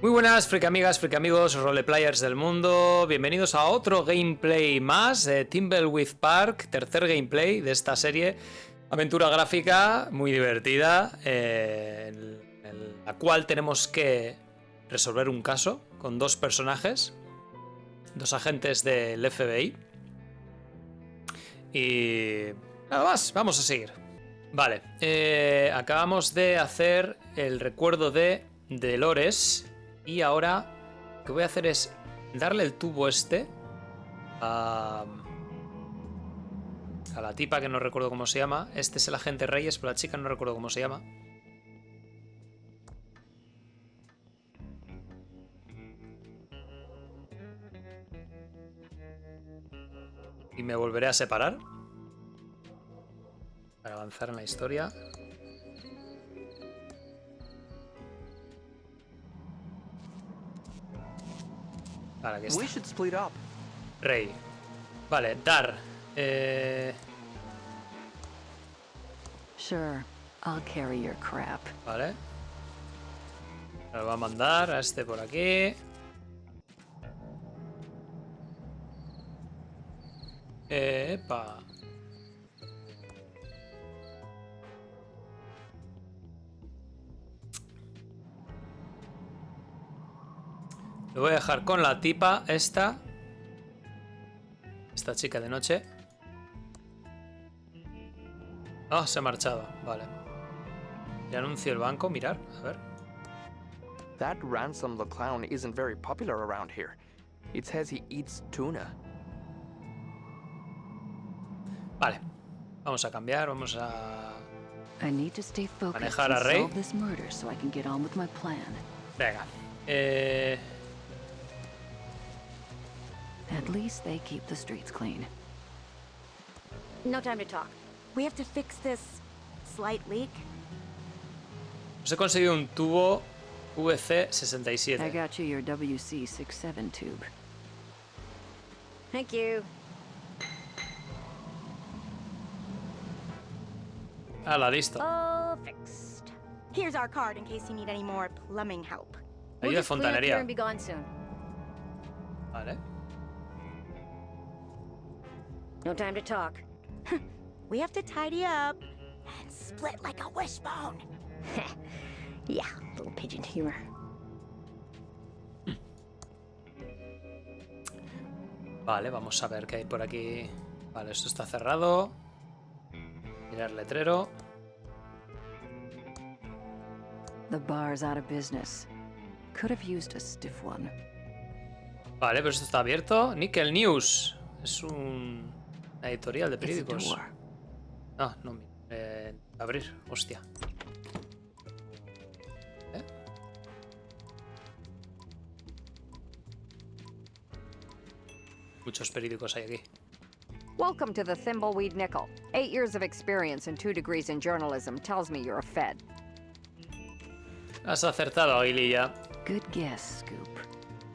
Muy buenas, freak amigas, freak amigos, roleplayers del mundo. Bienvenidos a otro gameplay más de Thimbleweed Park, tercer gameplay de esta serie. Aventura gráfica muy divertida, en la cual tenemos que resolver un caso con dos personajes, dos agentes del FBI. Y nada más, vamos a seguir. Vale, acabamos de hacer el recuerdo de Dolores. Y ahora lo que voy a hacer es darle el tubo este a la tipa que no recuerdo cómo se llama. Este es el agente Reyes, pero la chica no recuerdo cómo se llama. Y me volveré a separar para avanzar en la historia. Vale, aquí está. Rey. Vale, dar. Sure, I'll carry your crap. Vale. Lo va a mandar a este por aquí. Epa. Lo voy a dejar con la tipa esta chica de noche. Ah, se ha marchado, vale. Le anuncio el banco, mirar, a ver. That Ransom the Clown isn't very popular around here. It says he eats tuna. Vale, vamos a cambiar, vamos a manejar a Rey. Venga. At least they keep the streets clean. No time to talk. We have to fix this slight leak. Os he conseguido un tubo I VC67. got you your WC67 tube. Thank you. Hala, listo. All fixed. Here's our card in case you need any more plumbing help. Ayuda de We'll just clean up here fontanería. and be gone soon. Vale. No time to talk. We have to tidy up and split like a wishbone. Yeah, little pigeon humor. Vale, vamos a ver qué hay por aquí. Vale, esto está cerrado. Mirar letrero. The bar's out of business. Could have used a stiff one. Vale, pero esto está abierto. Nickel News. Es una editorial de It's a periódicos. door. Ah, no. Abrir, hostia. Muchos periódicos hay aquí. Welcome to the Thimbleweed Nickel. 8 years of experience and 2 degrees in journalism tells me you're a Fed. Has acertado, Aguililla. Good guess, Scoop.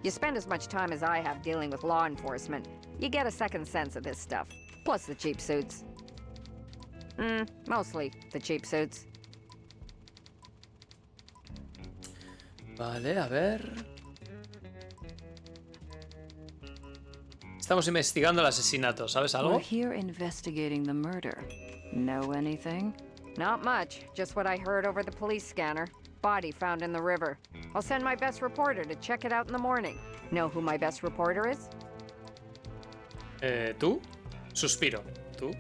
You spend as much time as I have dealing with law enforcement, you get a second sense of this stuff. Plus the cheap suits. Mostly the cheap suits. Vale, a ver. Estamos investigando el asesinato, ¿sabes algo? We're here investigating the murder. Know anything? Not much, just what I heard over the police scanner. Body found in the river. I'll send my best reporter to check it out in the morning. Know who my best reporter is? ¿Tú? Suspiro. ¿Tú?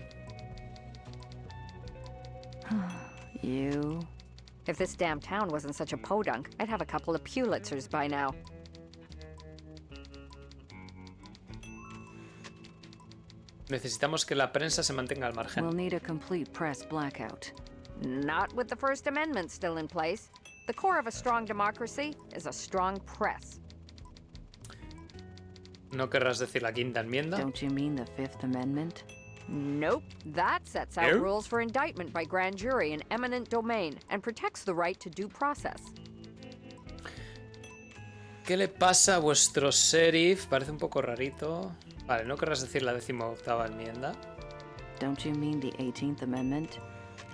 You. If this damn town wasn't such a podunk, I'd have a couple of Pulitzers by now. Necesitamos que la prensa se mantenga al margen. We'll need a complete press blackout. Not with the First Amendment still in place. The core of a strong democracy is a strong press. ¿No querrás decir la quinta enmienda? Don't you mean the Fifth Amendment? Nope. That sets out No? rules for indictment by grand jury in eminent domain and protects the right to due process. ¿Qué le pasa a vuestro sheriff? Parece un poco rarito. Vale, ¿no querrás decir la 18ª enmienda? Don't you mean the 18th Amendment?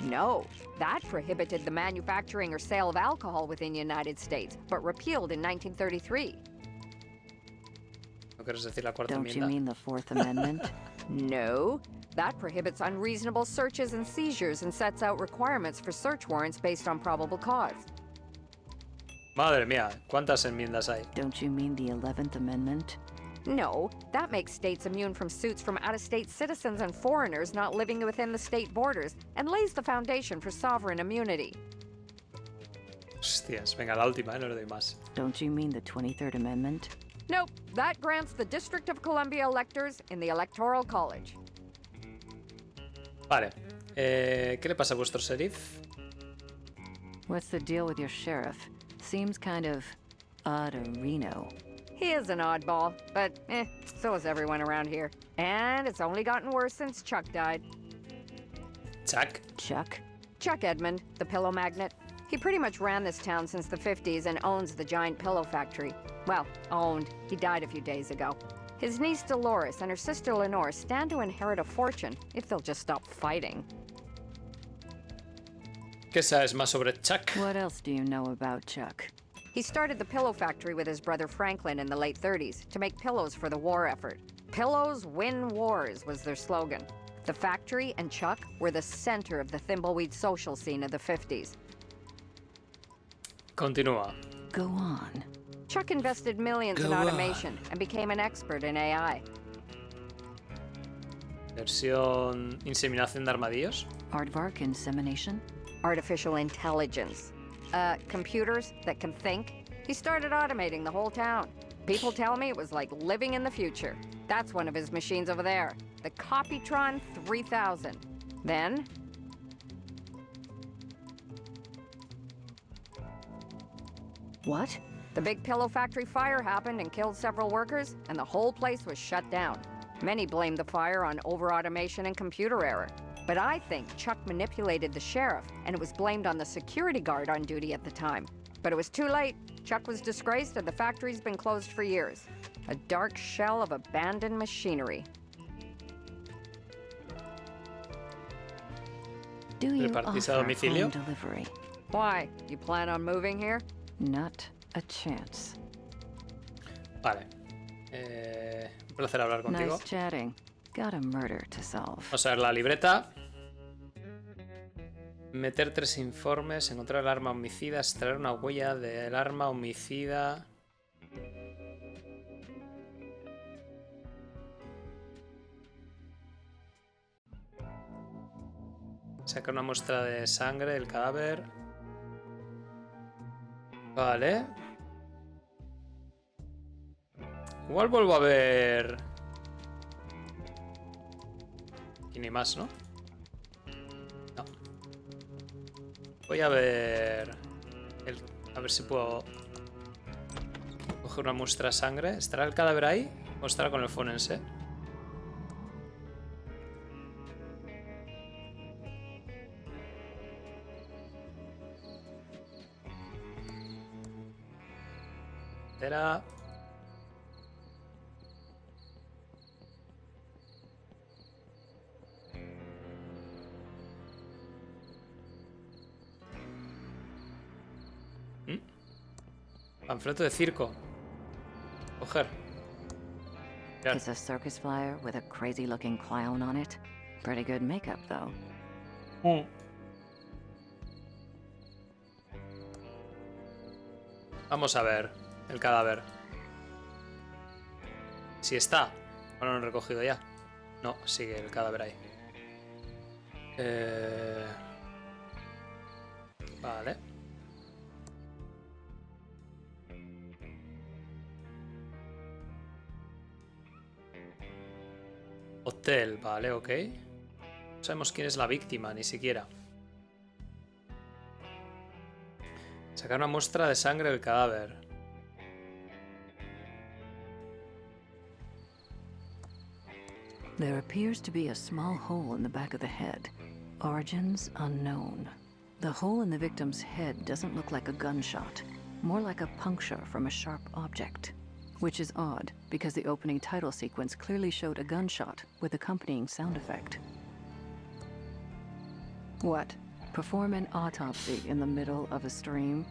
No, that prohibited the manufacturing or sale of alcohol within the United States, but repealed in 1933. ¿No quieres decir la cuarta Don't you enmienda? mean the Fourth Amendment? No, that prohibits unreasonable searches and seizures and sets out requirements for search warrants based on probable cause. Madre mía, ¿cuántas enmiendas hay? Don't you mean the 11th Amendment? No, that makes states immune from suits from out-of-state citizens and foreigners not living within the state borders and lays the foundation for sovereign immunity. Hostias, venga, la última, no le doy más. Don't you mean the 23rd Amendment? Nope, that grants the District of Columbia electors in the Electoral College. Vale. ¿Qué le pasa a vuestro sheriff? What's the deal with your sheriff? Seems kind of odd-a-reno. He is an oddball, but so is everyone around here. And it's only gotten worse since Chuck died. Chuck. Chuck? Chuck Edmund, the pillow magnate. He pretty much ran this town since the 50s and owns the giant pillow factory. Well, owned. He died a few days ago. His niece Dolores and her sister Lenore stand to inherit a fortune if they'll just stop fighting. ¿Qué sabes más sobre Chuck? What else do you know about Chuck? He started the pillow factory with his brother Franklin in the late 30s to make pillows for the war effort. Pillows win wars was their slogan. The factory and Chuck were the center of the Thimbleweed social scene of the 50s. Continúa. Go on. Chuck invested millions in Go on. automation and became an expert in AI. Versión inseminación de armadillos. Aardvark insemination? Artificial intelligence. Computers that can think. He started automating the whole town. People tell me it was like living in the future. That's one of his machines over there, the Copytron 3000. Then... What? the big pillow factory fire happened and killed several workers, and the whole place was shut down. Many blamed the fire on over-automation and computer error. But I think Chuck manipulated the sheriff, and it was blamed on the security guard on duty at the time. But it was too late. Chuck was disgraced, and the factory's been closed for years. A dark shell of abandoned machinery. Do you ¿Repartís a offer domicilio? home delivery? Why? You plan on moving here? Not a chance. Vale. Un placer hablar contigo. Nice chatting. Got a murder to solve. Vamos a ver la libreta. Meter 3 informes, encontrar el arma homicida, extraer una huella del arma homicida. Sacar una muestra de sangre del cadáver. Vale. Igual vuelvo a ver... Y ni más, ¿no? No. Voy a ver... A ver si puedo... coger una muestra de sangre. ¿Estará el cadáver ahí? ¿O estará con el forense? Era... Panfleto de circo. Coger. Mirar. It's a circus flyer with a crazy-looking clown on it. Pretty good makeup, though. Vamos a ver el cadáver. Si está. ¿O no lo han recogido ya? No, sigue el cadáver ahí. Vale. Hotel, vale, ok. No sabemos quién es la víctima, ni siquiera. Sacar una muestra de sangre del cadáver. There appears to be a small hole in the back of the head. Origins unknown. The hole in the victim's head doesn't look like a gunshot, more like a puncture from a sharp object. Which is odd, because the opening title sequence clearly showed a gunshot with accompanying sound effect. What? Perform an autopsy in the middle of a stream.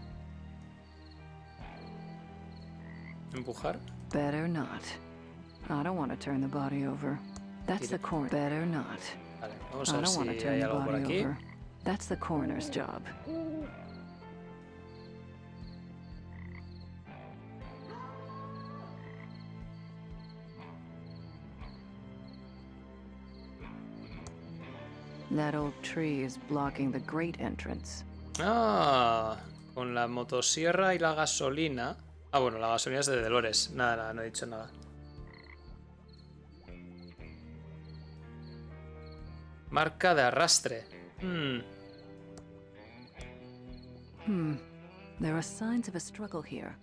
Empujar. Better not. I don't want to turn the body over. That's the coroner. Better not. Vale, vamos a I ver don't si want to hay turn the algo por body aquí. over. That's the coroner's job. That old tree is blocking the great entrance. Ah, con la motosierra y la gasolina. Ah, bueno, la gasolina es de Dolores. Nada, nada, no he dicho nada. Marca de arrastre. There are signs of a struggle here.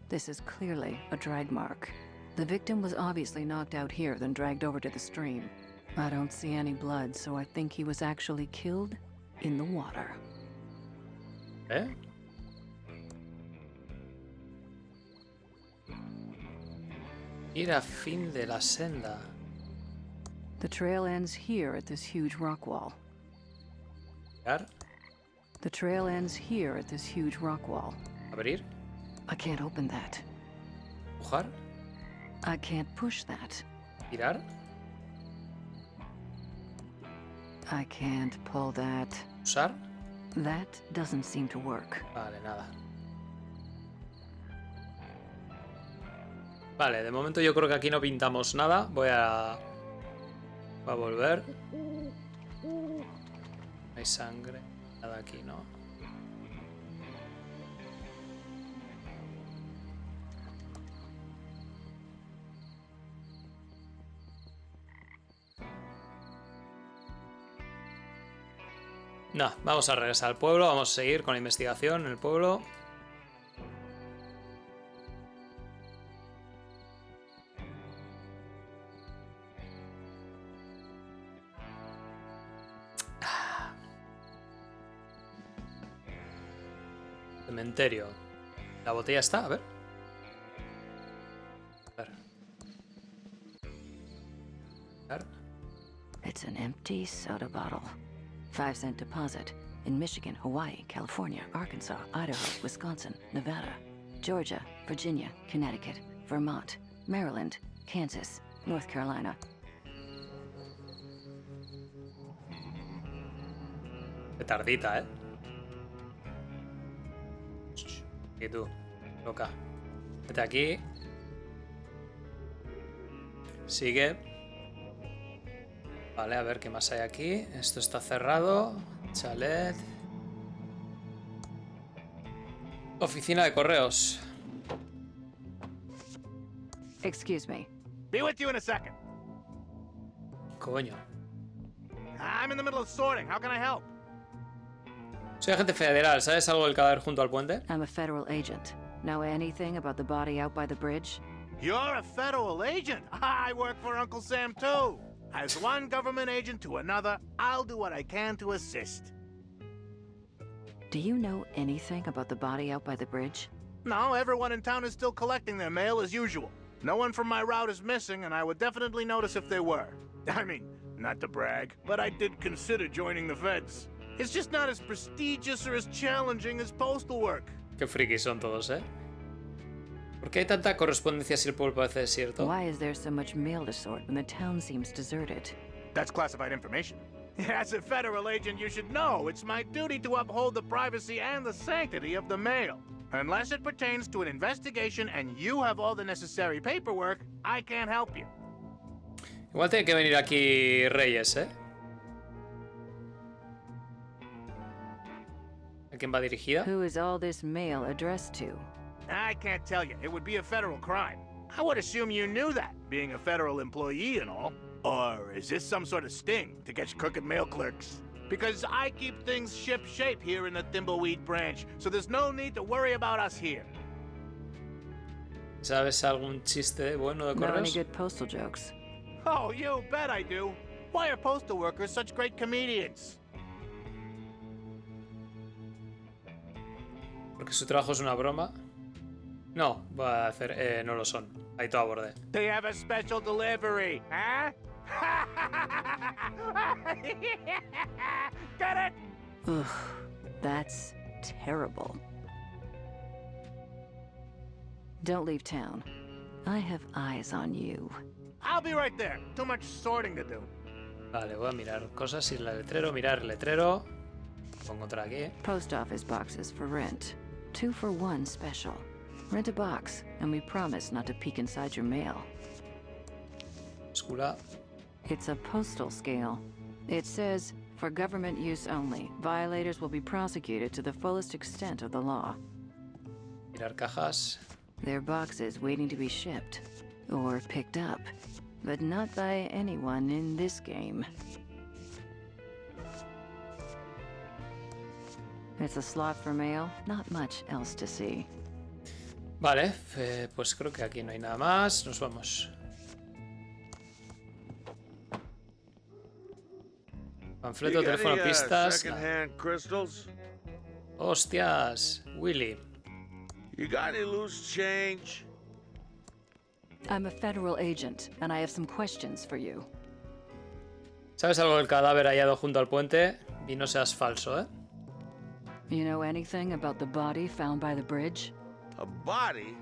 This is clearly a drag mark. The victim was obviously knocked out here, then dragged over to the stream. I don't see any blood, so I think he was actually killed in the water. ¿Eh? Ir a fin de la senda. The trail ends here at this huge rock wall. Dar. The trail ends here at this huge rock wall. Abrir. I can't open that. Empujar. I can't push that. Tirar. I can't pull that. Usar. That doesn't seem to work. Vale, nada. Vale, de momento yo creo que aquí no pintamos nada. Voy a volver. No hay sangre. Nada aquí, ¿no? No, vamos a regresar al pueblo. Vamos a seguir con la investigación en el pueblo. Cementerio. La botella está, a ver. A ver. A ver. It's an empty soda bottle. 5-cent deposit in Michigan, Hawaii, California, Arkansas, Idaho, Wisconsin, Nevada, Georgia, Virginia, Connecticut, Vermont, Maryland, Kansas, North Carolina. Qué tardita, ¿eh? Y tú, loca. Vete aquí. Sigue. Vale, a ver qué más hay aquí. Esto está cerrado. Chalet. Oficina de correos. Excuse me. Be with you in a second. Coño. I'm in the middle of sorting. How can I help? Soy agente federal. ¿Sabes algo del cadáver junto al puente? I'm a federal agent. Know anything about the body out by the bridge? You're a federal agent. I work for Uncle Sam, too. As one government agent to another, I'll do what I can to assist. Do you know anything about the body out by the bridge? No, everyone in town is still collecting their mail as usual. No one from my route is missing, and I would definitely notice if they were. I mean, not to brag, but I did consider joining the feds. It's just not as prestigious or as challenging as postal work. Qué frikis son todos, ¿eh? ¿Por qué hay tanta correspondencia si el pueblo parece desierto? Why is there so much mail to sort when the town seems deserted? That's classified information. As a federal agent, you should know it's my duty to uphold the privacy and the sanctity of the mail. Unless it pertains to an investigation and you have all the necessary paperwork, I can't help you. Igual tiene que venir aquí Reyes, ¿eh? ¿A quién va dirigida? Who is all this mail addressed to? I can't tell you. It would be a federal crime. I would assume you knew that, being a federal employee and all. Or is this some sort of sting to catch crooked mail clerks? Because I keep things ship-shape here in the Thimbleweed branch, so there's no need to worry about us here. ¿Sabes algún chiste bueno de Know any correos? good postal jokes? Oh, you bet I do. Why are postal workers such great comedians? Porque su trabajo es una broma. No, voy a hacer... no lo son. Ahí todo a borde. They have a special delivery, huh? Get it? Ugh, that's terrible. Don't leave town. I have eyes on you. I'll be right there. Too much sorting to do. Vale, voy a mirar cosas, ir al letrero, mirar el letrero. Lo voy a encontrar aquí. Post office boxes for rent. 2 for 1 special. Rent a box, and we promise not to peek inside your mail. Escula. It's a postal scale. It says, for government use only. Violators will be prosecuted to the fullest extent of the law. Mirar cajas. They're boxes waiting to be shipped. Or picked up. But not by anyone in this game. It's a slot for mail. Not much else to see. Vale, pues creo que aquí no hay nada más. Nos vamos. Panfleto, teléfono, pistas. Second-hand crystals? Hostias, Willy. You got any loose change? I'm a federal agent, and I have some questions for you. ¿Sabes algo del cadáver hallado junto al puente? Y no seas falso, ¿eh? You know anything about the body found by the bridge? A body?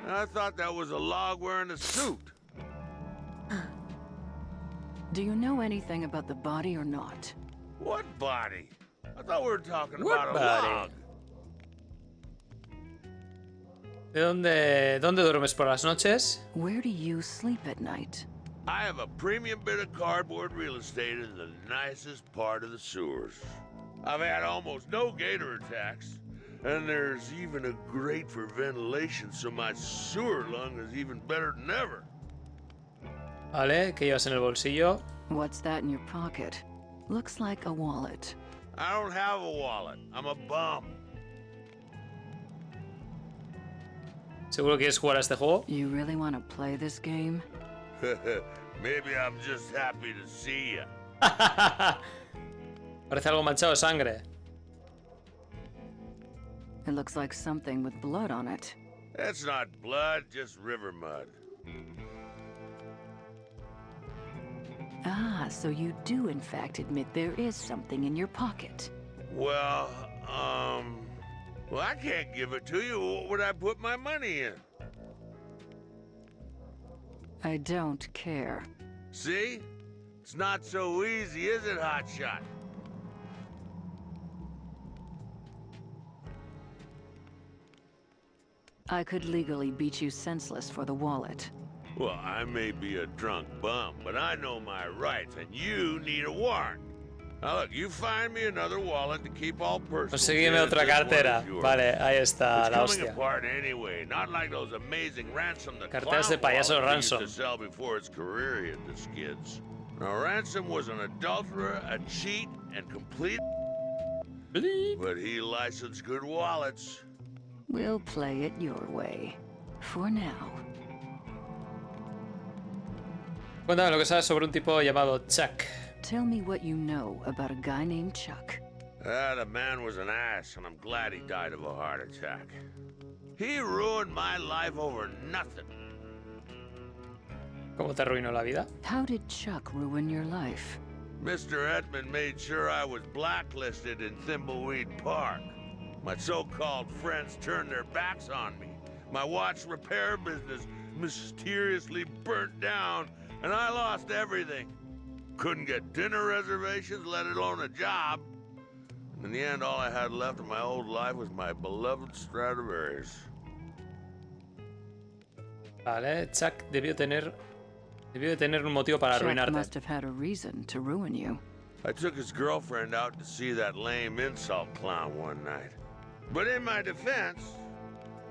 I thought that was a log wearing a suit. Do you know anything about the body or not? What body? I thought we were talking What about body? a log. ¿De dónde duermes por las noches? Where do you sleep at night? I have a premium bit of cardboard real estate in the nicest part of the sewers. I've had almost no gator attacks, and there's even a grate for ventilation, so my sewer lung is even better than ever. Vale, ¿qué llevas en el bolsillo? What's that in your pocket? Looks like a wallet. I don't have a wallet. I'm a bum. ¿Seguro quieres jugar a este juego? You really want to play this game? Maybe I'm just happy to see you. Parece algo manchado de sangre. It looks like something with blood on it. That's not blood, just river mud. Ah, so you do in fact admit there is something in your pocket. Well, I can't give it to you. What would I put my money in? I don't care. See? It's not so easy, is it, Hotshot? I could legally beat you senseless for the wallet. Well, I may be a drunk bum, but I know my rights, and you need a warrant. Now look, you find me another wallet to keep all personal. Consígueme otra cartera. Vale, ahí está la It's coming hostia. apart anyway, not like those amazing Ransom the Carteras de Clown payaso wallets he Ransom. used to sell before his career hit the skids. Now Ransom was an adulterer, a cheat, and complete. Bleep. But he licensed good wallets. We'll play it your way. For now. Cuéntame lo que sabes sobre un tipo llamado Chuck. Tell me what you know about a guy named Chuck. The man was an ass, and I'm glad he died of a heart attack. He ruined my life over nothing. ¿Cómo te arruinó la vida? How did Chuck ruin your life? Mr. Edmund made sure I was blacklisted in Thimbleweed Park. My so-called friends turned their backs on me. My watch repair business mysteriously burnt down, and I lost everything. Couldn't get dinner reservations, let alone a job. In the end, all I had left of my old life was my beloved Stradivarius. Vale, Chuck debió de tener un motivo para Chuck arruinarte. must have had a reason to ruin you. I took his girlfriend out to see that lame insult clown one night. But in my defense,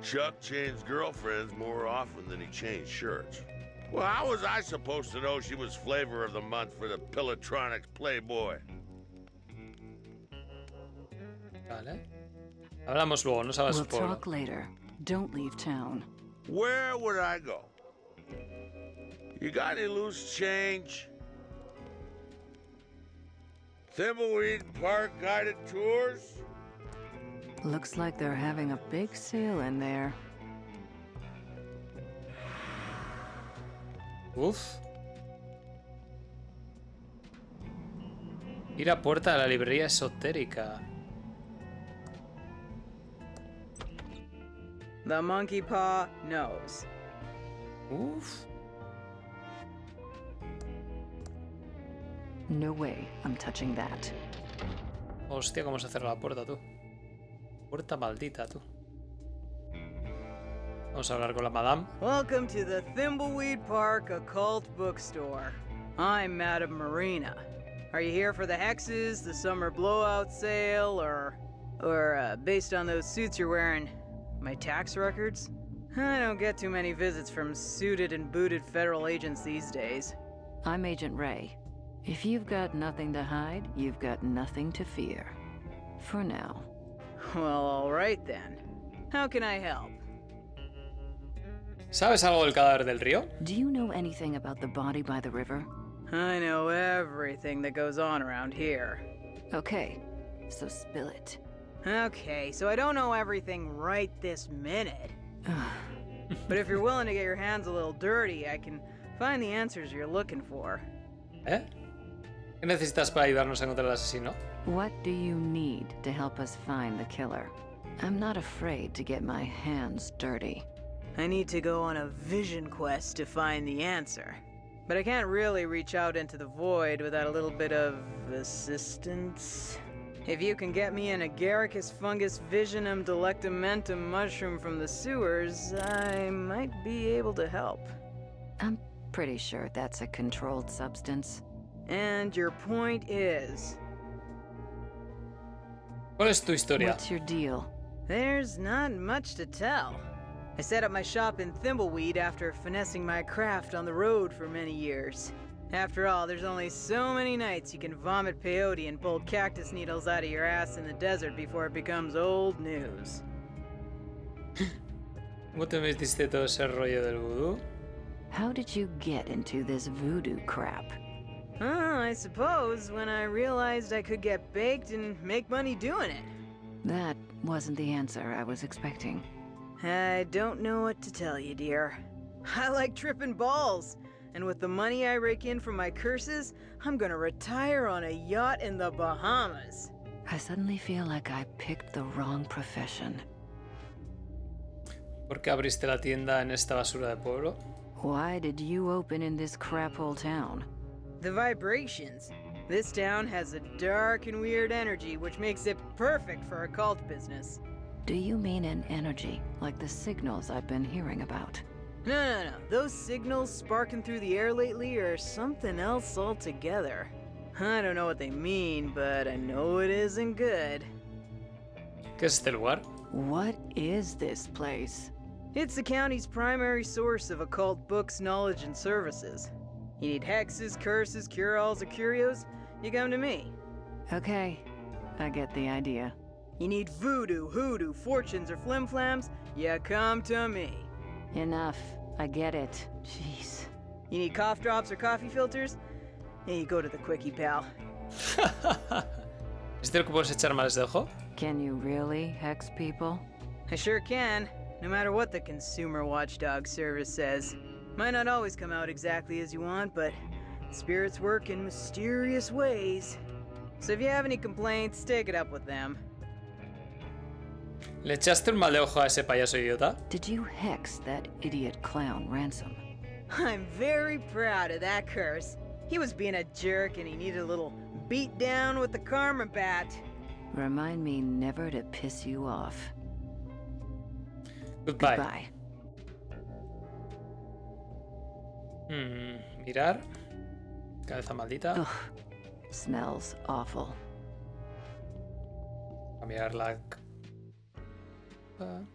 Chuck changed girlfriends more often than he changed shirts. Well, how was I supposed to know she was flavor of the month for the Pillatronics Playboy? Vale. Hablamos luego, no sabes We'll pueblo. talk later. Don't leave town. Where would I go? You got any loose change? Thimbleweed Park guided tours? Looks like they're having a big sale in there. Uf. Ir a puerta de la librería esotérica. The monkey paw knows. Uf. No way I'm touching that. Hostia, cómo se cierra la puerta, tú. Puerta maldita, tú. Vamos a hablar con la madame. Welcome to the Thimbleweed Park Occult Bookstore. I'm Madame Marina. Are you here for the hexes, the summer blowout sale, or based on those suits you're wearing, my tax records? I don't get too many visits from suited and booted federal agents these days. I'm Agent Ray. If you've got nothing to hide, you've got nothing to fear. For now. Well, all right then. How can I help? ¿Sabes algo del cadáver del río? Do you know anything about the body by the river? I know everything that goes on around here. Okay, so spill it. Okay, so I don't know everything right this minute. But if you're willing to get your hands a little dirty, I can find the answers you're looking for. ¿Eh? ¿Qué necesitas para ayudarnos a encontrar al asesino? What do you need to help us find the killer? I'm not afraid to get my hands dirty. I need to go on a vision quest to find the answer. But I can't really reach out into the void without a little bit of assistance. If you can get me an agaricus fungus visionum delectamentum mushroom from the sewers, I might be able to help. I'm pretty sure that's a controlled substance. And your point is? ¿Cuál es tu historia? What's your deal? There's not much to tell. I set up my shop in Thimbleweed after finessing my craft on the road for many years. After all, there's only so many nights you can vomit peyote and pull cactus needles out of your ass in the desert before it becomes old news. ¿Cómo te metiste todo ese rollo del vudú? How did you get into this voodoo crap? I suppose when I realized I could get baked and make money doing it. That wasn't the answer I was expecting. I don't know what to tell you, dear. I like tripping balls, and with the money I rake in from my curses, I'm gonna retire on a yacht in the Bahamas. I suddenly feel like I picked the wrong profession. ¿Por qué abriste la tienda en esta basura de pueblo? Why did you open in this crap hole town? The vibrations. This town has a dark and weird energy, which makes it perfect for occult business. Do you mean an energy, like the signals I've been hearing about? No. Those signals sparking through the air lately are something else altogether. I don't know what they mean, but I know it isn't good. ¿Qué es este lugar? What is this place? It's the county's primary source of occult books, knowledge, and services. You need hexes, curses, cure-alls, or curios? You come to me. Okay, I get the idea. You need voodoo, hoodoo, fortunes, or flim-flams? You come to me. Enough. I get it. Jeez. You need cough drops or coffee filters? Yeah, you go to the quickie, pal. ¿Es cierto que puedes echar males de ojo? Can you really hex people? I sure can, no matter what the consumer watchdog service says. Might not always come out exactly as you want, but spirits work in mysterious ways. So if you have any complaints, take it up with them. ¿Le echaste un mal de ojo a ese payaso idiota? Did you hex that idiot clown Ransom? I'm very proud of that curse. He was being a jerk and he needed a little beat down with the karma bat. Remind me never to piss you off. Goodbye. Goodbye. Mirar. Cabeza maldita. Ugh. Smells awful. A mirar la... Vale.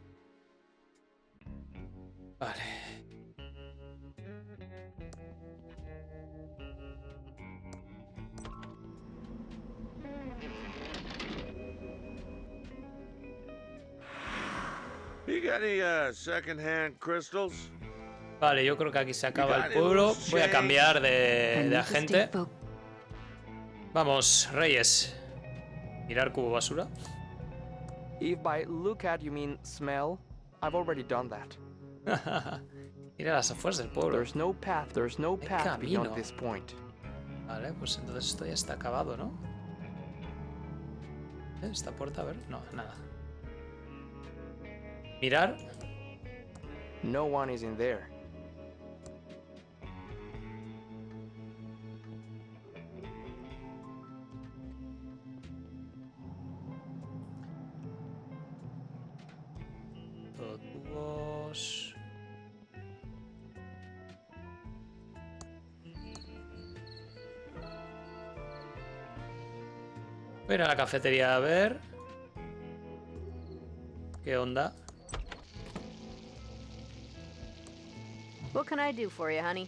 You got any second-hand crystals? Vale, yo creo que aquí se acaba el pueblo. Voy a cambiar de agente. Vamos, Reyes. Mirar cubo basura. If by look at you mean smell, I've already done that. Ir a las afueras del pueblo. There's no path beyond this point. Vale, pues entonces esto ya está acabado, ¿no? Esta puerta, a ver, no, nada. Mirar. No one is in there. Todo tubos. Voy a ir a la cafetería a ver qué onda. What can I do for you, honey?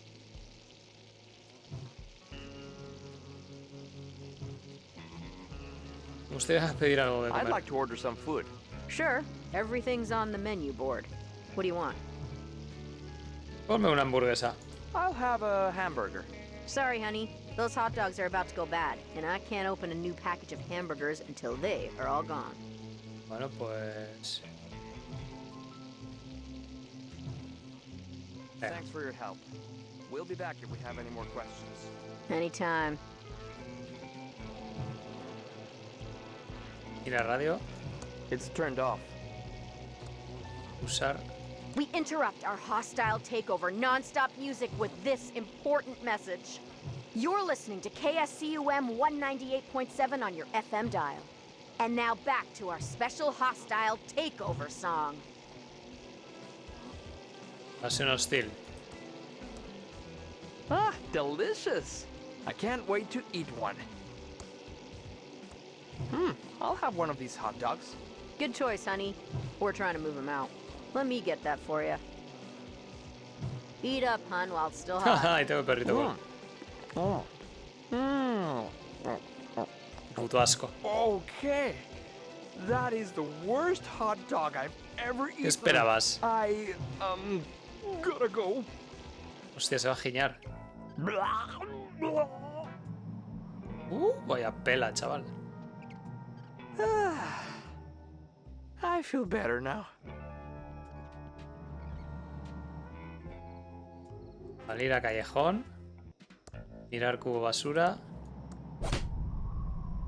Me gustaría pedir algo de I'd comer. like to order some food. Sure. Everything's on the menu board. What do you want? Ponme una hamburguesa. I'll have a hamburger. Sorry, honey. Those hot dogs are about to go bad, and I can't open a new package of hamburgers until they are all gone. Bueno, pues... Thanks for your help. We'll be back if we have any more questions. Anytime. ¿Y la radio? It's turned off. Usar. We interrupt our hostile takeover non-stop music with this important message. You're listening to KSCUM 198.7 on your FM dial. And now back to our special hostile takeover song. Evasión hostil. Ah, delicious! I can't wait to eat one. I'll have one of these hot dogs. Good choice, honey. We're trying to move him out. Let me get that for you. Eat up, hun, while it's still hot. Ahí tengo el perrito. Oh. Puto asco. Okay. That is the worst hot dog I've ever eaten. ¿Qué esperabas? I, gotta go. Hostia, se va a giñar. Vaya pela, chaval. I feel better now. Salir a callejón. Mirar cubo basura.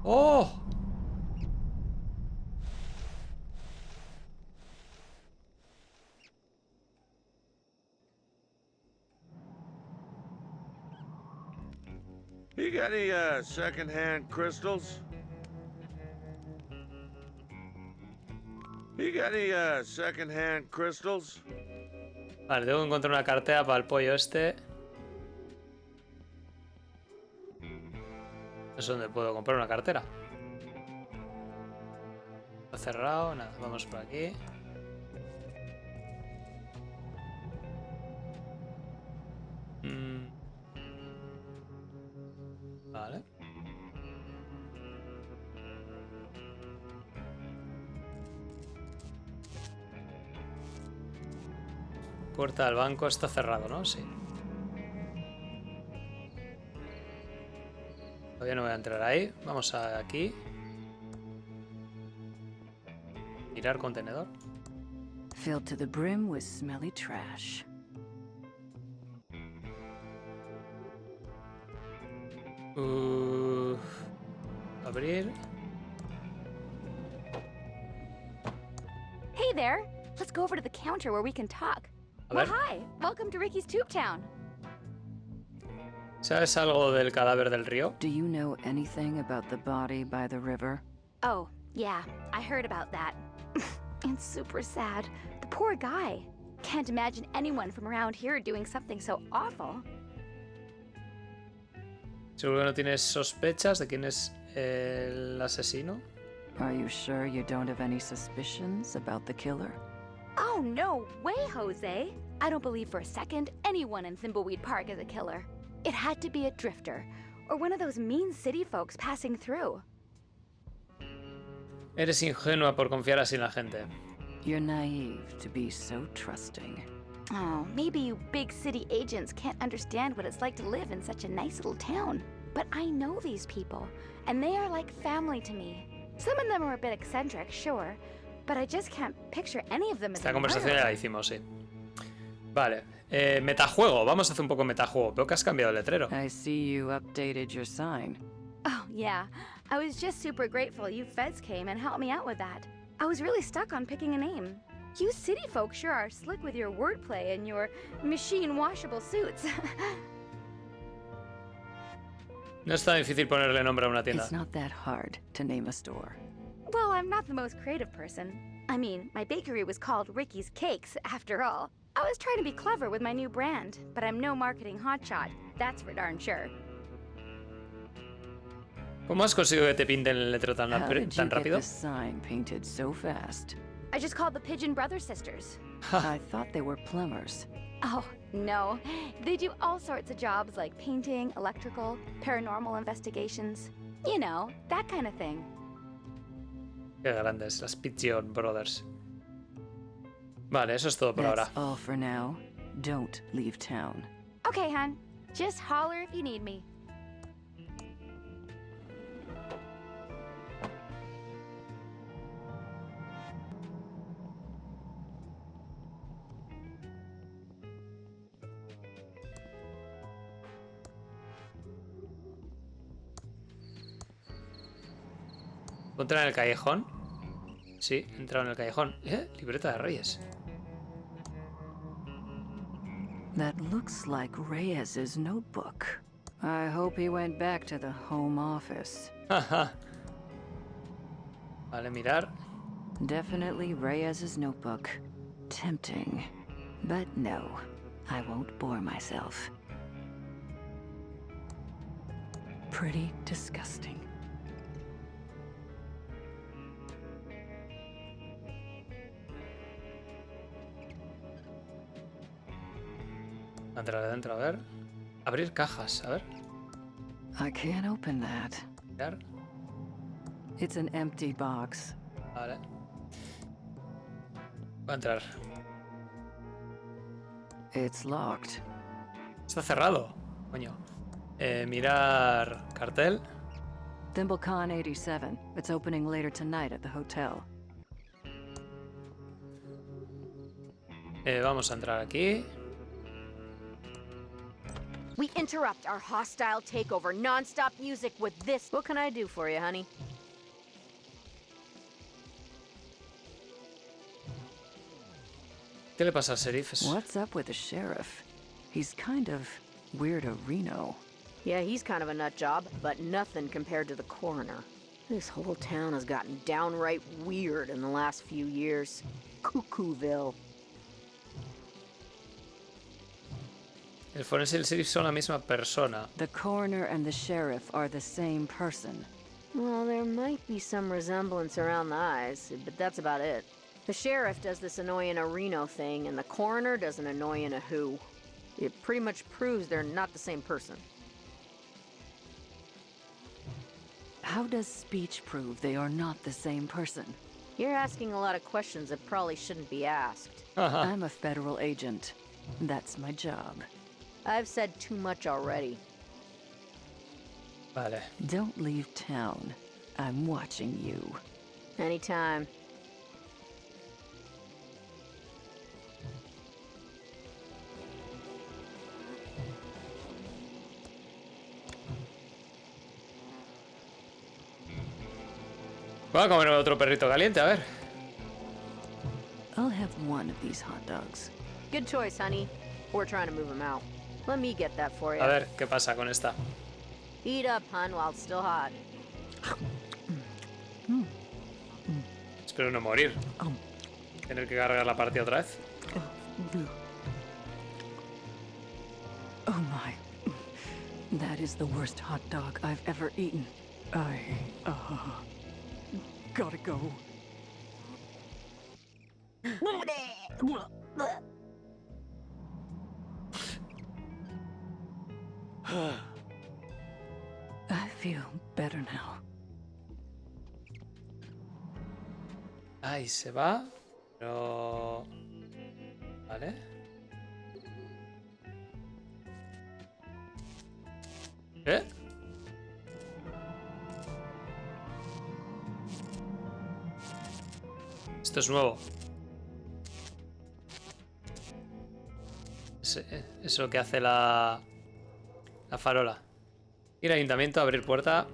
¡Oh! You got any second-hand crystals? You got any second-hand crystals? Vale, tengo que encontrar una cartera para el pollo este. No sé dónde puedo comprar una cartera. Está cerrado, nada, vamos por aquí. Vale. Puerta del banco está cerrado, ¿no? Sí. Todavía no voy a entrar ahí. Vamos a aquí. Mirar contenedor. Filled to the brim with smelly trash. Abrir. Hey there! Let's go over to the counter where we can talk. A Well, ver. hi! Welcome to Ricky's Tube Town. ¿Sabes algo del cadáver del río? Do you know anything about the body by the river? Oh, yeah, I heard about that. It's super sad. The poor guy. Can't imagine anyone from around here doing something so awful. ¿Seguro que no tienes sospechas de quién es el asesino? Are you sure you don't have any suspicions about the killer? Oh, no way, Jose! I don't believe for a second anyone in Thimbleweed Park is a killer. It had to be a drifter, or one of those mean city folks passing through. Eres ingenua por confiar así en la gente. You're naive to be so trusting. Oh, maybe you big city agents can't understand what it's like to live in such a nice little town. But I know these people, and they are like family to me. Some of them are a bit eccentric, sure, but I just can't picture any of them as Esta a conversación ya murderer. la hicimos, sí. Vale. Metajuego. Vamos a hacer un poco metajuego. Veo que has cambiado el letrero. I see you updated your sign. Oh, yeah. I was just super grateful you feds came and helped me out with that. I was really stuck on picking a name. You city folk sure are slick with your wordplay and your machine-washable suits. No es tan difícil ponerle nombre a una tienda. It's not that hard to name a store. Well, I'm not the most creative person. I mean, my bakery was called Ricky's Cakes, after all. I was trying to be clever with my new brand, but I'm no marketing hotshot. That's for darn sure. ¿Cómo has conseguido que te pinten el letrero tan, How did you tan get rápido? this sign painted so fast? I just called the Pigeon Brothers sisters. I thought they were plumbers. Oh, no. They do all sorts of jobs like painting, electrical, paranormal investigations. You know, that kind of thing. Qué grandes, las Pigeon Brothers. Vale, eso es todo por That's ahora. all for now. Don't leave town. Okay, hon. Just holler if you need me. ¿Puedo entrar en el callejón? Sí, he entrado en el callejón. Libreta de Reyes. That looks like Reyes's notebook. I hope he went back to the home office. Vale, mirar. Definitely Reyes's notebook. Tempting. But no, I won't bore myself. Pretty disgusting. Entrar adentro, a ver. Abrir cajas, a ver. I can't open that. Mirar. It's an empty box. Vale. Voy a entrar. It's locked. Está cerrado. Coño. Mirar cartel. ThimbleCon 87. It's opening later tonight at the hotel. Vamos a entrar aquí. We interrupt our hostile takeover non-stop music with this. What can I do for you, honey? ¿Qué le pasa al sheriff? What's up with the sheriff? He's kind of weirdo-reno. Yeah, he's kind of a nut job, but nothing compared to the coroner. This whole town has gotten downright weird in the last few years. Cuckooville. El forense y el sheriff son la misma persona. The coroner and the sheriff are the same person. Well, there might be some resemblance around the eyes, but that's about it. The sheriff does this annoying a Reno thing, and the coroner does an annoying a who. It pretty much proves they're not the same person. How does speech prove they are not the same person? You're asking a lot of questions that probably shouldn't be asked. I'm a federal agent. That's my job. I've said too much already. Vale. Don't leave town. I'm watching you. Anytime. Voy a comer otro perrito caliente, a ver. I'll have one of these hot dogs. Good choice, honey. We're trying to move him out. Let me get that for you. A ver, ¿qué pasa con esta? Eat up, hun, while it's still hot. Espero no morir. Tener que cargar la partida otra vez. Oh my. That is the worst hot dog I've ever eaten. Gotta go. I feel better now. Ahí se va. Pero... Vale. ¿Eh? Esto es nuevo. Es lo que hace la farola. Ir al ayuntamiento, abrir puerta.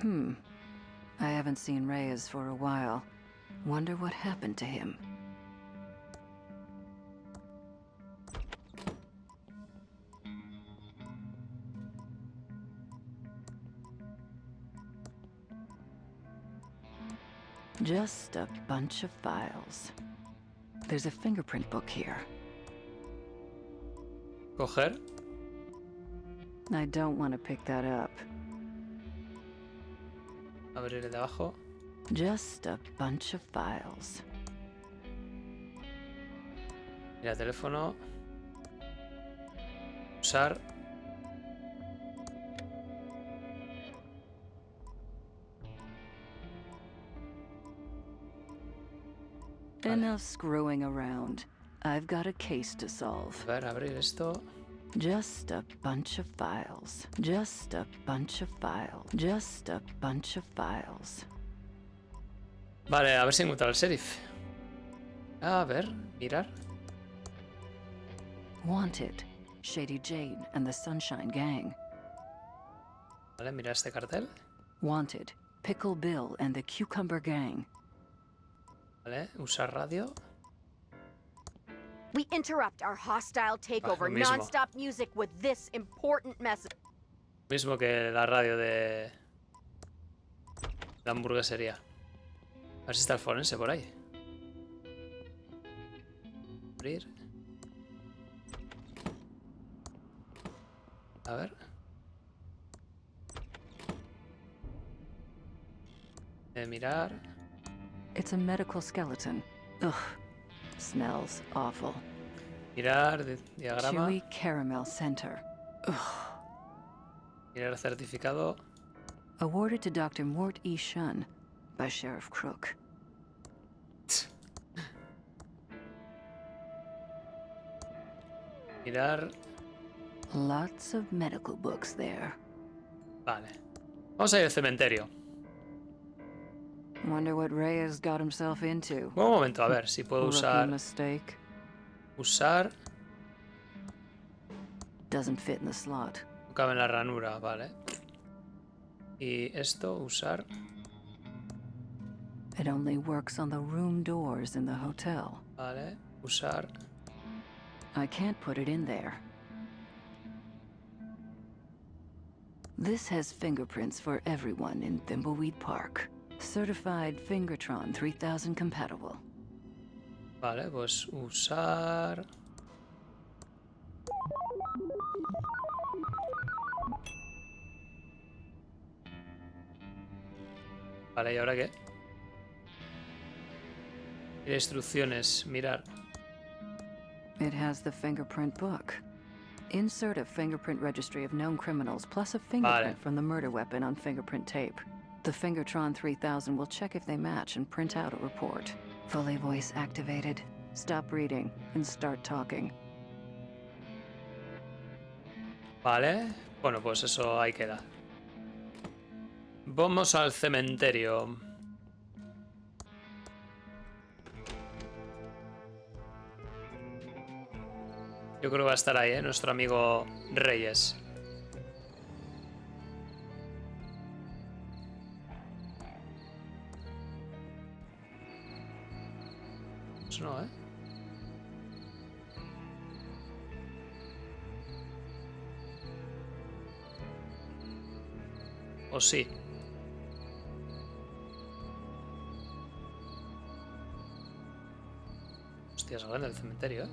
I haven't seen Reyes for a while. Wonder what happened to him. Just a bunch of files. There's a fingerprint book here. Coger. I don't want to pick that up. Abrir el de abajo. Just a bunch of files. Ir al teléfono. Usar. Enough screwing around. I've got a case to solve. A ver, abrir esto. Just a bunch of files. Just a bunch of files. Just a bunch of files. Vale, a ver si encuentro al sheriff. A ver, mirar. Wanted. Shady Jane and the Sunshine Gang. Vale, mirar este cartel. Wanted. Pickle Bill and the Cucumber Gang. Vale, usar radio. We interrupt our hostile takeover lo mismo. non-stop music with this important message. Mismo que la radio de la hamburguesería. A ver si está el forense por ahí. Abrir. A ver. Mirar. It's a medical skeleton. Ugh. Smells awful. Mirar diagrama. Chewy Caramel Center. Ugh. Mirar certificado. Awarded to Dr. Mort E. Shun by Sheriff Crook. Mirar. Lots of medical books there. Vale. Vamos a ir al cementerio. Wonder what Reyes got himself into. Un momento, a ver si puedo Rookie usar. mistake. Usar. Doesn't fit in the slot. No cabe en la ranura, vale. Y esto, usar. It only works on the room doors in the hotel. Vale. Usar. I can't put it in there. This has fingerprints for everyone in Thimbleweed Park. Certified Fingertron 3000 compatible. Vale, pues usar. Vale, ¿y ahora qué? Instrucciones, mirar. It has the fingerprint book. Insert a fingerprint registry of known criminals plus a fingerprint from the murder weapon on fingerprint tape. The Fingertron 3000 will check if they match and print out a report. Fully voice activated. Stop reading and start talking. Vale, bueno, pues eso ahí queda. Vamos al cementerio. Yo creo que va a estar ahí, nuestro amigo Reyes. Pues no, ¿eh? ¿O sí? Hostia, es grande el cementerio, ¿eh?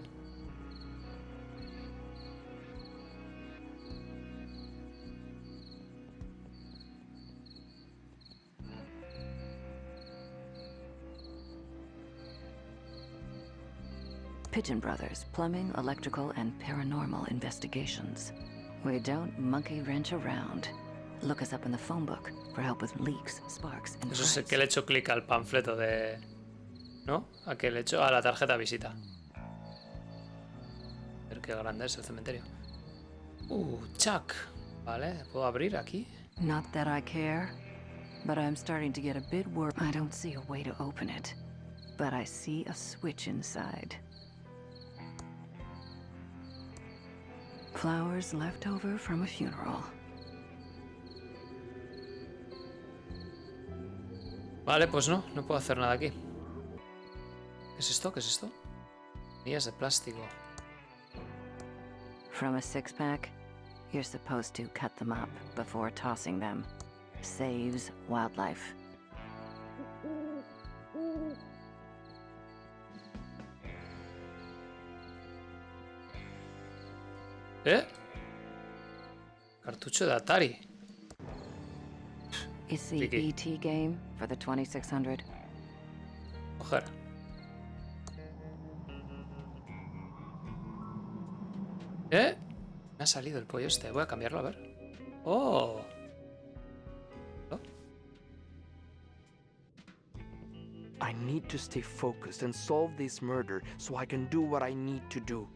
Pigeon Brothers, Plumbing, Electrical, and Paranormal Investigations. We don't monkey wrench around. Look us up in the phone book for help with leaks, sparks, and Eso es frights. que le he hecho clic al panfleto de... ¿No? A que le he hecho a la tarjeta visita. Pero qué grande es el cementerio. Chuck. Vale, ¿puedo abrir aquí? Not that I care, but I'm starting to get a bit worried. I don't see a way to open it, but I see a switch inside. Flowers left over from a funeral. Vale, pues no puedo hacer nada aquí. ¿Qué es esto? ¿Qué es esto? Anillas de plástico. From a six-pack, you're supposed to cut them up before tossing them. Saves wildlife. Cartucho de Atari. It's the Tiki. ET game for the 2600. Coger. Me ha salido el pollo este. Voy a cambiarlo, a ver. ¡Oh! ¿Oh? I need to stay focused and solve this murder so I can do what I need to do.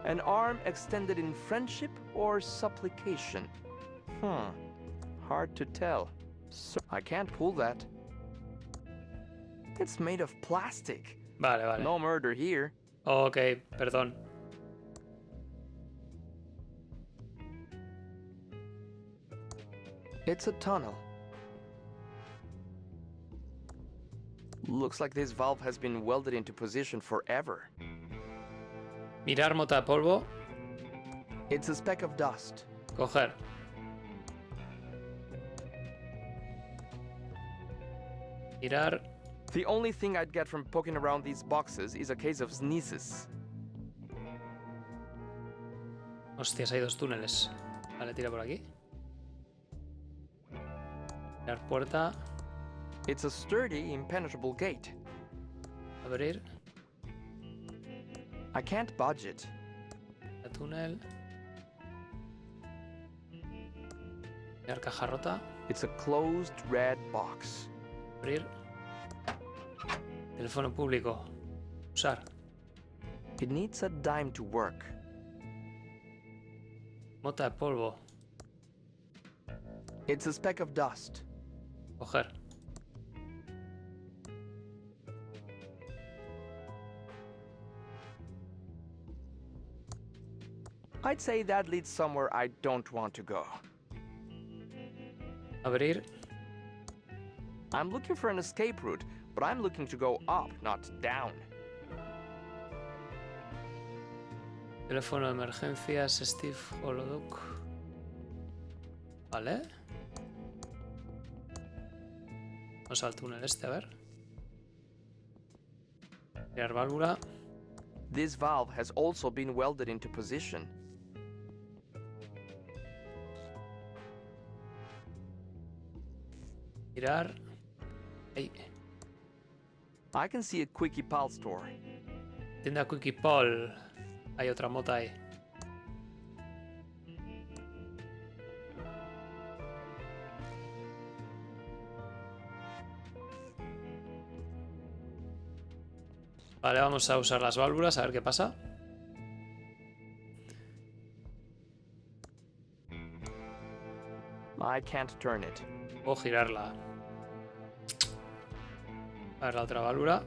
An arm extended in friendship or supplication? Hard to tell. So I can't pull that. It's made of plastic. Vale, vale. No murder here. Ok, perdón. It's a tunnel. Looks like this valve has been welded into position forever. Mirar mota de polvo. It's a speck of dust. Coger. Mirar. The only thing I'd get from poking around these boxes is a case of sneezes. Hostias, hay dos túneles. Vale, tira por aquí. Mirar puerta. It's a sturdy, impenetrable gate. Abrir. I can't budge it. El túnel. Mirar caja rota. It's a closed red box. Abrir. Teléfono público. Usar. It needs a dime to work. Mota de polvo. It's a speck of dust. Coger. I'd say that leads somewhere I don't want to go. Abrir. I'm looking for an escape route, but I'm looking to go up, not down. Teléfono de emergencias, Steve Holodoc. Vale. Vamos al túnel este, a ver. Mirar válvula. This valve has also been welded into position. Mirar. Ahí. I can see a Quickie Pal store. Tienda Quickie Paul. Hay otra mota ahí. Vale, vamos a usar las válvulas a ver qué pasa. I can't turn it. Puedo girarla. A ver la otra válvula.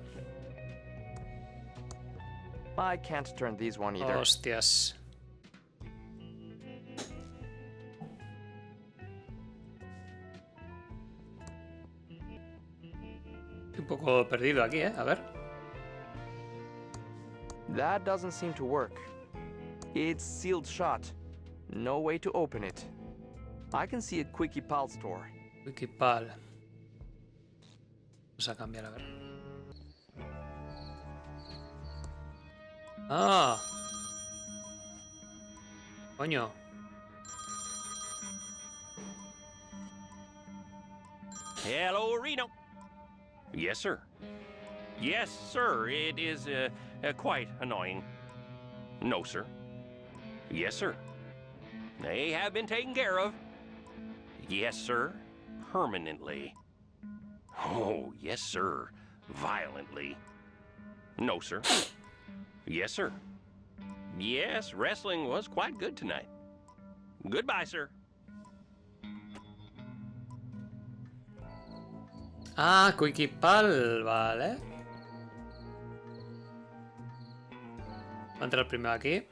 I can't turn this one either. Hostias. Estoy un poco perdido aquí, ¿eh? A ver. That doesn't seem to work. It's sealed shut. No way to open it. I can see a Quickie Pal store. Wikipal. Vamos a cambiar, a ver. ¡Ah! Coño. Hello, Reno. Yes, sir. Yes, sir. It is quite annoying. No, sir. Yes, sir. They have been taken care of. Yes, sir. Permanently. Oh, yes, sir. Violently. No, sir. Yes, sir. Yes, wrestling was quite good tonight. Goodbye, sir. Ah, Wikipal, vale. Voy a entrar primero aquí.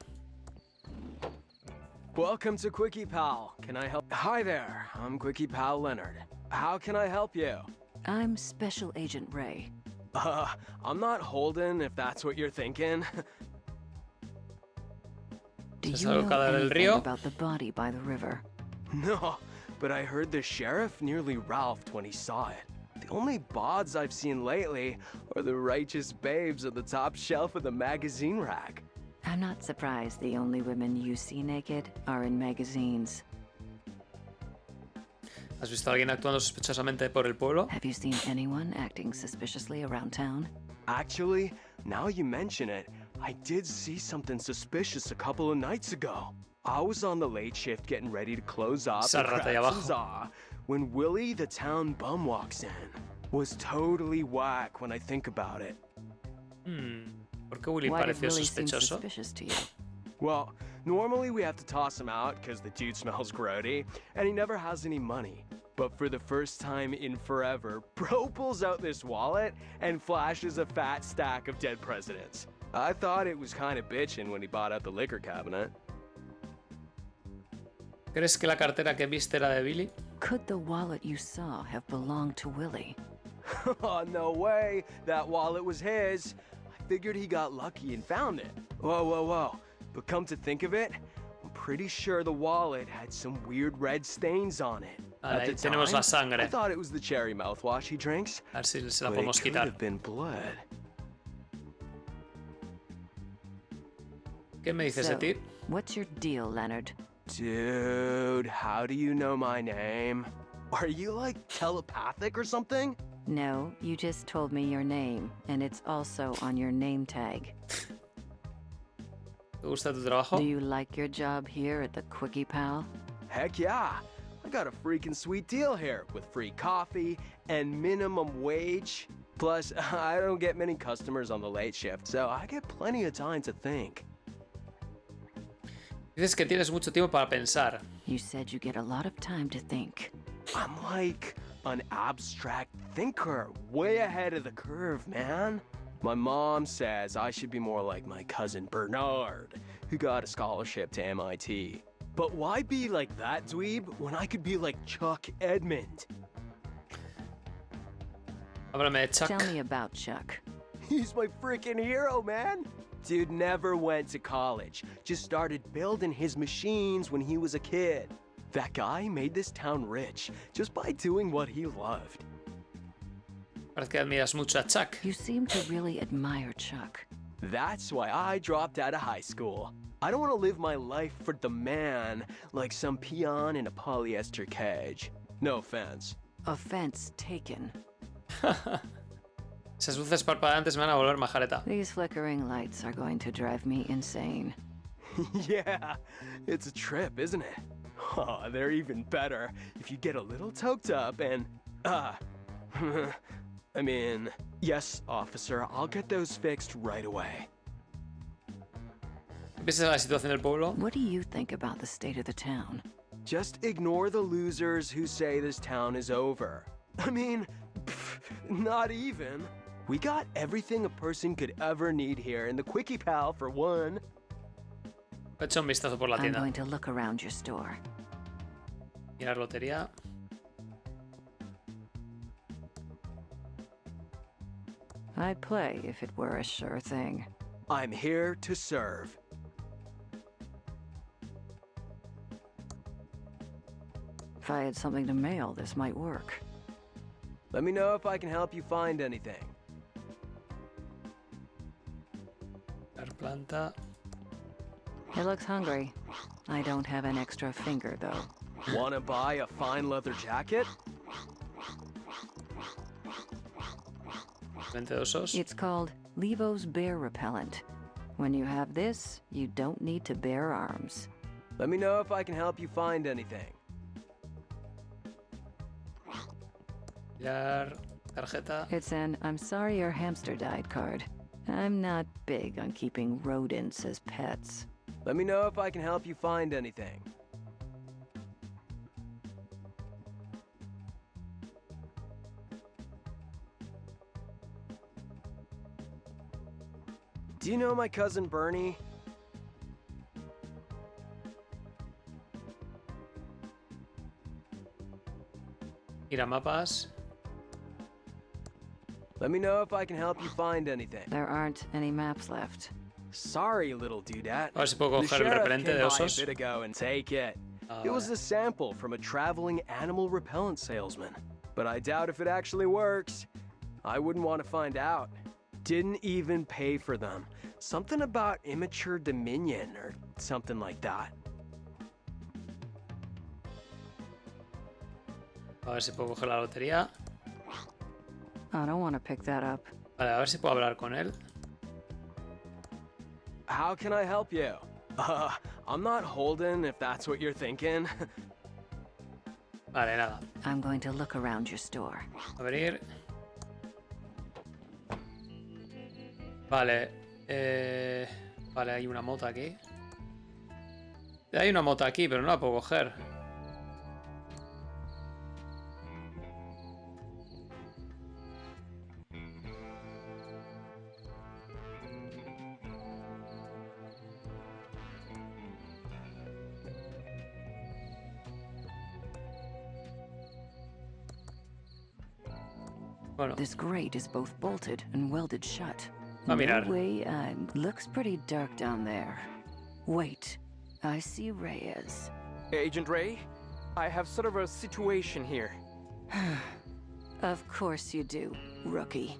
Welcome to Quickie Pal. Can I help? Hi there, I'm Quickie Pal Leonard. How can I help you? I'm Special Agent Ray. I'm not Holden, if that's what you're thinking. Do ¿Es you algo know cadáver del anything río? about the body by the river? No, but I heard the sheriff nearly ralphed when he saw it. The only bods I've seen lately are the righteous babes on the top shelf of the magazine rack. I'm not surprised the only women you see naked are in magazines. ¿Has visto a alguien actuando sospechosamente por el pueblo? Have you seen anyone acting suspiciously around town? Actually, now you mention it, I did see something suspicious a couple of nights ago. I was on the late shift getting ready to close up Esa and rata ahí grab some abajo. za when Willie, the town bum, walks in. Was totally whack when I think about it. ¿Por qué Willy Why did pareció Willie seem sospechoso? suspicious to you? Well, normally we have to toss him out because the dude smells grody, and he never has any money. But for the first time in forever, Bro pulls out this wallet and flashes a fat stack of dead presidents. I thought it was kind of bitchin' when he bought out the liquor cabinet. ¿Crees que la cartera que viste era de Billy? Could the wallet you saw have belonged to Willie? Oh, no way. That wallet was his. I figured he got lucky and found it. Whoa. But come to think of it, I'm pretty sure the wallet had some weird red stains on it. Vale, At the ahí tenemos la time, sangre. I thought it was the cherry mouthwash he drinks. A ver si se la But it podemos could quitar. have been blood. ¿Qué me dices So, de ti? what's your deal, Leonard? Dude, how do you know my name? Are you like telepathic or something? No, you just told me your name, and it's also on your name tag. ¿Te gusta tu trabajo? Do you like your job here at the Quickie Pal? Heck yeah. I got a freaking sweet deal here with free coffee and minimum wage. Plus, I don't get many customers on the late shift, so I get plenty of time to think. Dices que tienes mucho tiempo para pensar. You said you get a lot of time to think. I'm like an abstract thinker, way ahead of the curve, man. My mom says I should be more like my cousin Bernard, who got a scholarship to MIT. But why be like that dweeb when I could be like Chuck Edmund? Háblame de Chuck. Tell me about Chuck. He's my freaking hero, man. Dude never went to college, just started building his machines when he was a kid. That guy made this town rich just by doing what he loved. Parece que admiras mucho a Chuck. You seem to really admire Chuck. That's why I dropped out of high school. I don't want to live my life for the man like some peon in a polyester cage. No offense. Offense taken. Esas luces parpadeantes me van a volver majareta. These flickering lights are going to drive me insane. Yeah, it's a trip, isn't it? Oh, they're even better if you get a little toked up and, I mean, yes, officer, I'll get those fixed right away. ¿Qué piensas de la situación del pueblo? What do you think about the state of the town? Just ignore the losers who say this town is over. I mean, not even. We got everything a person could ever need here in the Quickie Pal for one. He hecho un vistazo por la I'm tienda. going to look around your store. Mirar lotería. I'd play if it were a sure thing. I'm here to serve. If I had something to mail, this might work. Let me know if I can help you find anything. Dar planta. It looks hungry. I don't have an extra finger, though. Wanna buy a fine leather jacket? 20 osos. It's called Levo's Bear Repellent. When you have this, you don't need to bear arms. Let me know if I can help you find anything. Mirar tarjeta. It's an I'm sorry your hamster died card. I'm not big on keeping rodents as pets. Let me know if I can help you find anything. Do you know my cousin Bernie? Mira mapas. Let me know if I can help you find anything. There aren't any maps left. Sorry, little dudette. A ver si puedo The coger el sheriff repelente came de by osos. a bit ago and take it. Ah, It was vale. a sample from a traveling animal repellent salesman. But I doubt if it actually works. I wouldn't want to find out. Didn't even pay for them. Something about immature dominion or something like that. A ver si puedo coger la lotería. I don't want to pick that up. Vale, a ver si puedo hablar con él. How can I help you? I'm not Holden, if that's what you're thinking. Vale, nada. I'm going to look around your store. Abrir. Vale. Vale, hay una moto aquí. Hay una moto aquí, pero no la puedo coger. Bueno, This grate is both bolted and welded shut. A mirar. No way, looks pretty dark down there. Wait, I see Reyes. Agent Ray, I have sort of a situation here. Of course you do, rookie.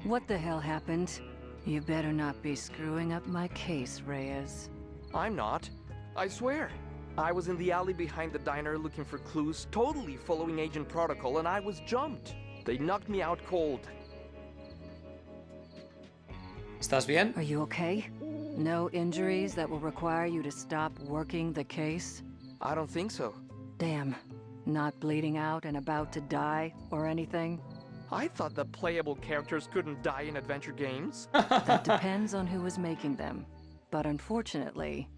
What the hell happened? You better not be screwing up my case, Reyes. I'm not. I swear. I was in the alley behind the diner looking for clues, totally following Agent Protocol, and I was jumped. They knocked me out cold. ¿estás bien? Are you okay? No injuries that will require you to stop working the case? I don't think so. Damn. Not bleeding out and about to die or anything? I thought the playable characters couldn't die in adventure games. That depends on who was making them. But unfortunately,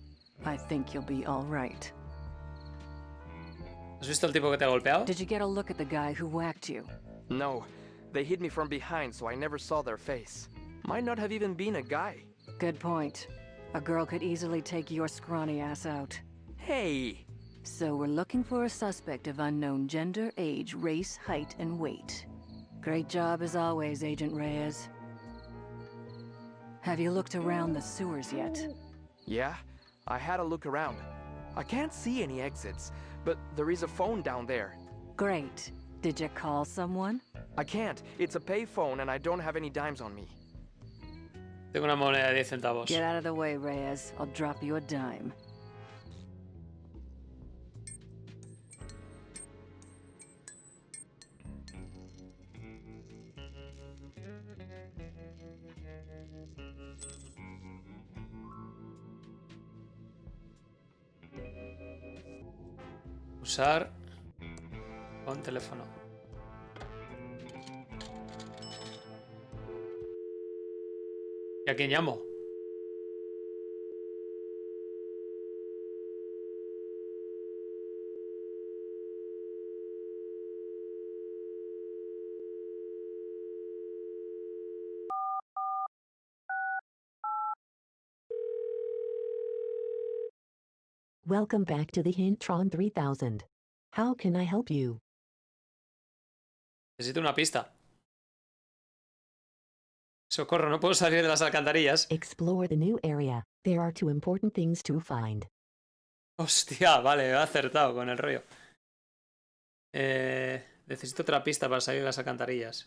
I think you'll be all right. ¿Has visto el tipo que te ha golpeado? Did you get a look at the guy who whacked you? No, they hit me from behind, so I never saw their face. Might not have even been a guy. Good point. A girl could easily take your scrawny ass out. Hey! So we're looking for a suspect of unknown gender, age, race, height, and weight. Great job as always, Agent Reyes. Have you looked around the sewers yet? Yeah, I had a look around. I can't see any exits, but there is a phone down there. Great. Did you call someone? I can't. It's a payphone and I don't have any dimes on me. Tengo una moneda de 10 centavos. Get out of the way, Reyes. I'll drop you a dime. Usar con teléfono. ¿Y a quién llamo? Welcome back to the Hintron 3000. How can I help you? Necesito una pista. Socorro, no puedo salir de las alcantarillas. Explore the new area. There are 2 important things to find. Hostia, vale, me he acertado con el rollo. Necesito otra pista para salir de las alcantarillas.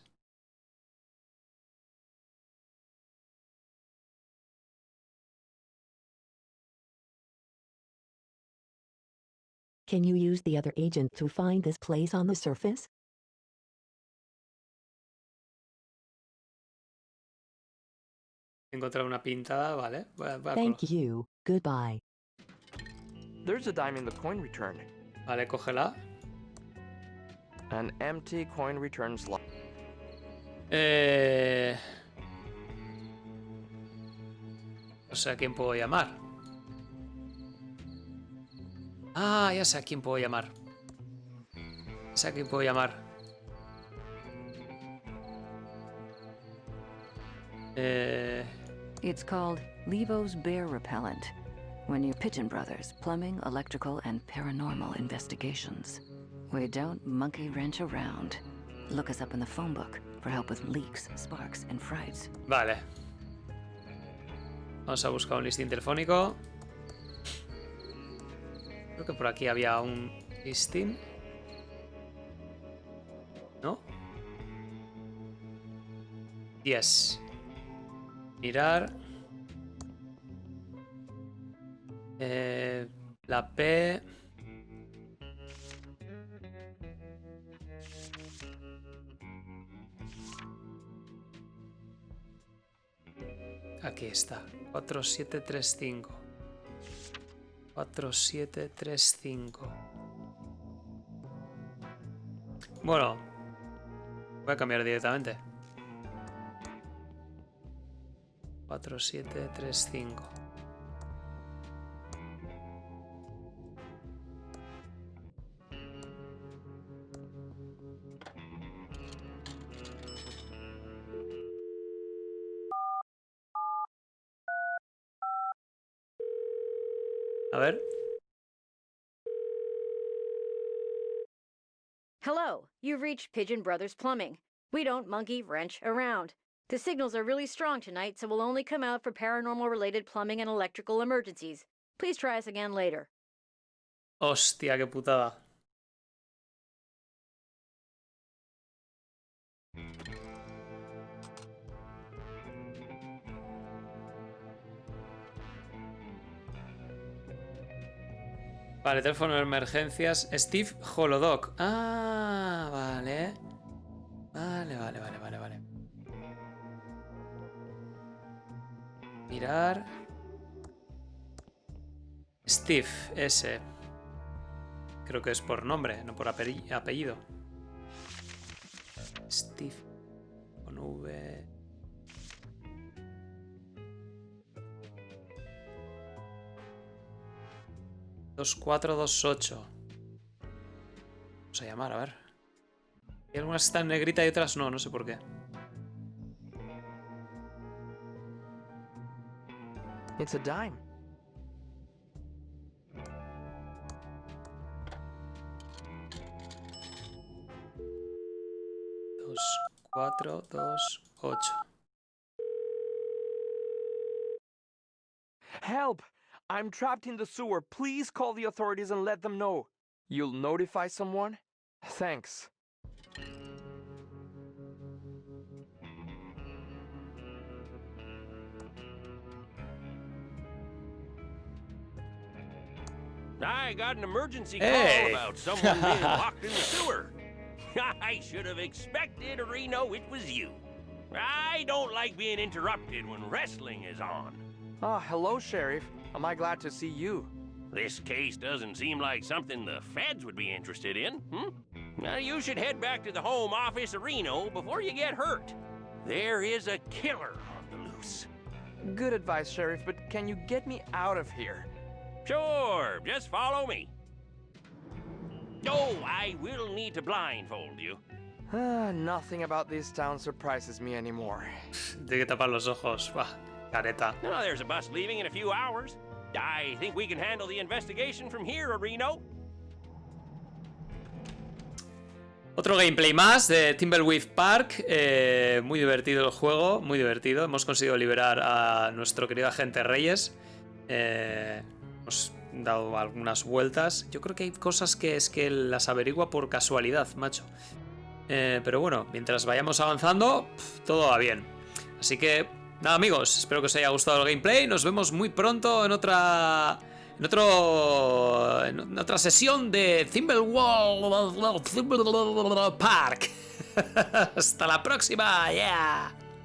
Can you use the other agent to find this place on the surface? Encontrar una pintada, vale. Voy a Thank you. Goodbye. There's a dime in the coin return. Vale, cógela. An empty coin return slot. O sea, ¿a quién puedo llamar? Ah, ya sé a quién puedo llamar. Ya sé a quién puedo llamar. It's called Levo's Bear Repellent. When you Pigeon Brothers, Plumbing, Electrical, and Paranormal Investigations. We don't monkey wrench around. Look us up in the phone book for help with leaks, sparks, and frights. Vale. Vamos a buscar un listín telefónico. Creo que por aquí había un listín. ¿No? Yes. Mirar. La P. Aquí está. 4735. 4735. Bueno. Voy a cambiar directamente. 4735. A ver. Hello, you've reached Pigeon Brothers Plumbing. We don't monkey wrench around. The signals are really strong tonight, so we'll only come out for paranormal-related plumbing and electrical emergencies. Please try us again later. Hostia, qué putada. Vale, teléfono de emergencias. Steve Holodoc. Ah, vale. Vale. Mirar. Steve, ese. Creo que es por nombre, no por apellido. Steve. Con V. ...2428... Vamos a llamar, a ver. Hay algunas que están en negrita y otras no, no sé por qué. It's a dime. Dos, 4, 2, 8. Help! I'm trapped in the sewer. Please call the authorities and let them know. You'll notify someone? Thanks. I got an emergency Hey. call about someone being locked in the sewer. I should have expected, Reno, it was you. I don't like being interrupted when wrestling is on. Ah, hello, Sheriff. Am I glad to see you? This case doesn't seem like something the feds would be interested in, Now, you should head back to the home office of Reno before you get hurt. There is a killer on the loose. Good advice, Sheriff, but can you get me out of here? Sure, just follow me. Oh, I will need to blindfold you. Nothing about this town surprises me anymore. Tiene que tapar los ojos. Bah, careta. Now, there's a bus leaving in a few hours. I think we can handle the investigation from here, Reno. Otro gameplay más de Thimbleweed Park. Muy divertido el juego, muy divertido. Hemos conseguido liberar a nuestro querido agente Reyes. Hemos dado algunas vueltas. Yo creo que hay cosas que es que las averigua por casualidad, macho. Pero bueno, mientras vayamos avanzando, todo va bien. Así que, nada amigos, espero que os haya gustado el gameplay. Nos vemos muy pronto en otra sesión de Thimbleweed Park. Hasta la próxima, yeah.